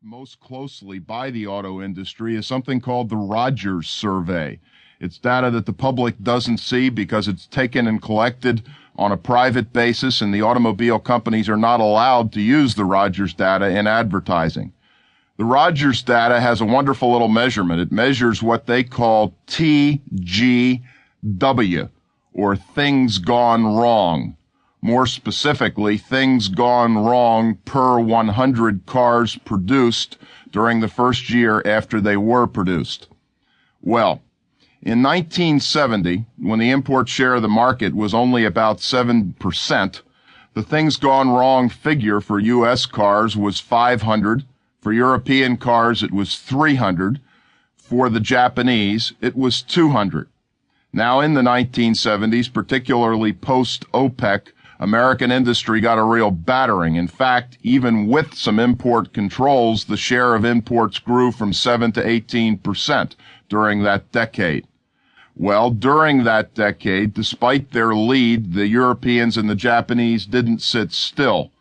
most closely by the auto industry is something called the Rogers Survey. It's data that the public doesn't see because it's taken and collected on a private basis, and the automobile companies are not allowed to use the Rogers data in advertising. The Rogers data has a wonderful little measurement. It measures what they call TGW, or things gone wrong. More specifically, things gone wrong per 100 cars produced during the first year after they were produced. Well, in 1970, when the import share of the market was only about 7%, the things gone wrong figure for U.S. cars was 500. For European cars, it was 300. For the Japanese, it was 200. Now, in the 1970s, particularly post-OPEC, American industry got a real battering. In fact, even with some import controls, the share of imports grew from 7 to 18% during that decade. Well, during that decade, despite their lead, the Europeans and the Japanese didn't sit still.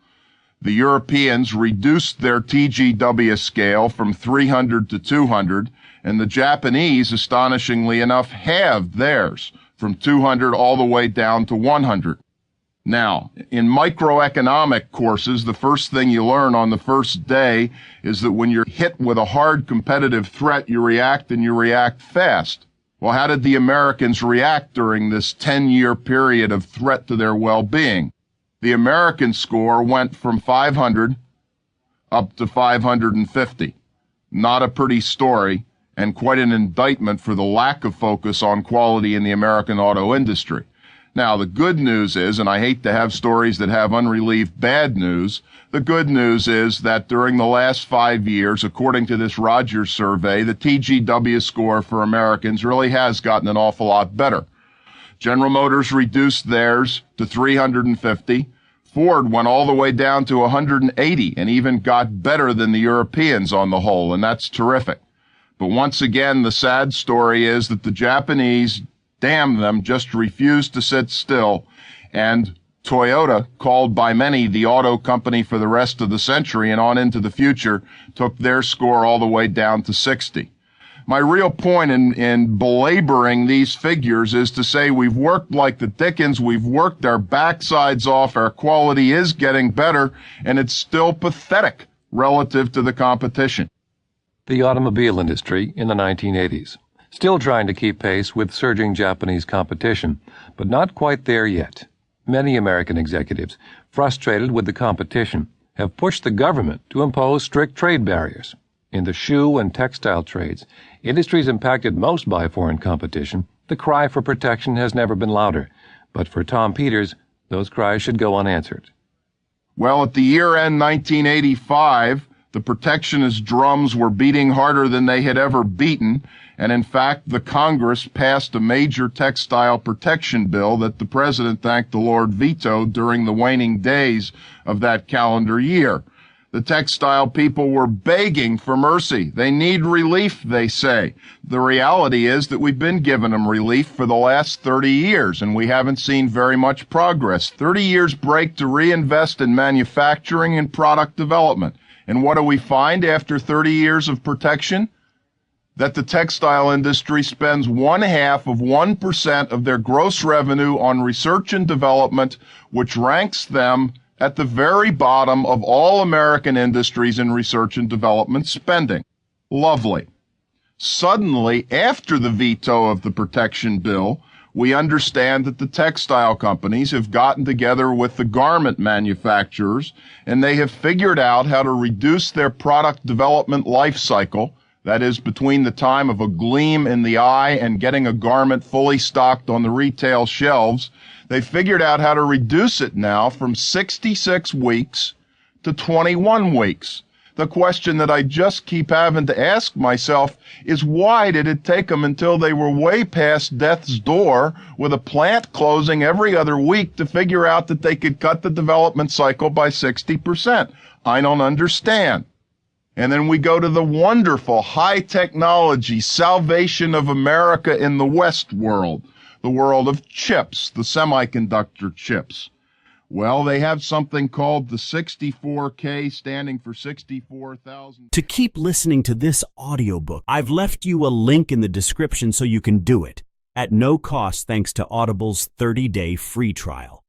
The Europeans reduced their TGW scale from 300 to 200, and the Japanese, astonishingly enough, halved theirs from 200 all the way down to 100. Now, in microeconomic courses, the first thing you learn on the first day is that when you're hit with a hard competitive threat, you react, and you react fast. Well, how did the Americans react during this 10-year period of threat to their well-being? The American score went from 500 up to 550. Not a pretty story, and quite an indictment for the lack of focus on quality in the American auto industry. Now, the good news is, and I hate to have stories that have unrelieved bad news, the good news is that during the last 5 years, according to this Rogers survey, the TGW score for Americans really has gotten an awful lot better. General Motors reduced theirs to 350. Ford went all the way down to 180 and even got better than the Europeans on the whole, and that's terrific. But once again, the sad story is that the Japanese, damn them, just refused to sit still, and Toyota, called by many the auto company for the rest of the century and on into the future, took their score all the way down to 60. My real point in belaboring these figures is to say we've worked like the dickens, we've worked our backsides off, our quality is getting better, and it's still pathetic relative to the competition. The automobile industry in the 1980s. Still trying to keep pace with surging Japanese competition, but not quite there yet. Many American executives, frustrated with the competition, have pushed the government to impose strict trade barriers. In the shoe and textile trades, industries impacted most by foreign competition, the cry for protection has never been louder. But for Tom Peters, those cries should go unanswered. Well, at the year-end 1985, the protectionist drums were beating harder than they had ever beaten, and in fact, the Congress passed a major textile protection bill that the president, thank the Lord, vetoed during the waning days of that calendar year. The textile people were begging for mercy. They need relief, they say. The reality is that we've been giving them relief for the last 30 years, and we haven't seen very much progress. 30 years break to reinvest in manufacturing and product development. And what do we find after 30 years of protection? That the textile industry spends 0.5% of their gross revenue on research and development, which ranks them at the very bottom of all American industries in research and development spending. Lovely. Suddenly, after the veto of the protection bill, we understand that the textile companies have gotten together with the garment manufacturers, and they have figured out how to reduce their product development life cycle, that is, between the time of a gleam in the eye and getting a garment fully stocked on the retail shelves. They figured out how to reduce it now from 66 weeks to 21 weeks. The question that I just keep having to ask myself is, why did it take them until they were way past death's door with a plant closing every other week to figure out that they could cut the development cycle by 60%? I don't understand. And then we go to the wonderful high technology salvation of America in the West world, the world of chips, the semiconductor chips. Well, they have something called the 64K, standing for 64,000. To keep listening to this audiobook, I've left you a link in the description so you can do it at no cost thanks to Audible's 30-day free trial.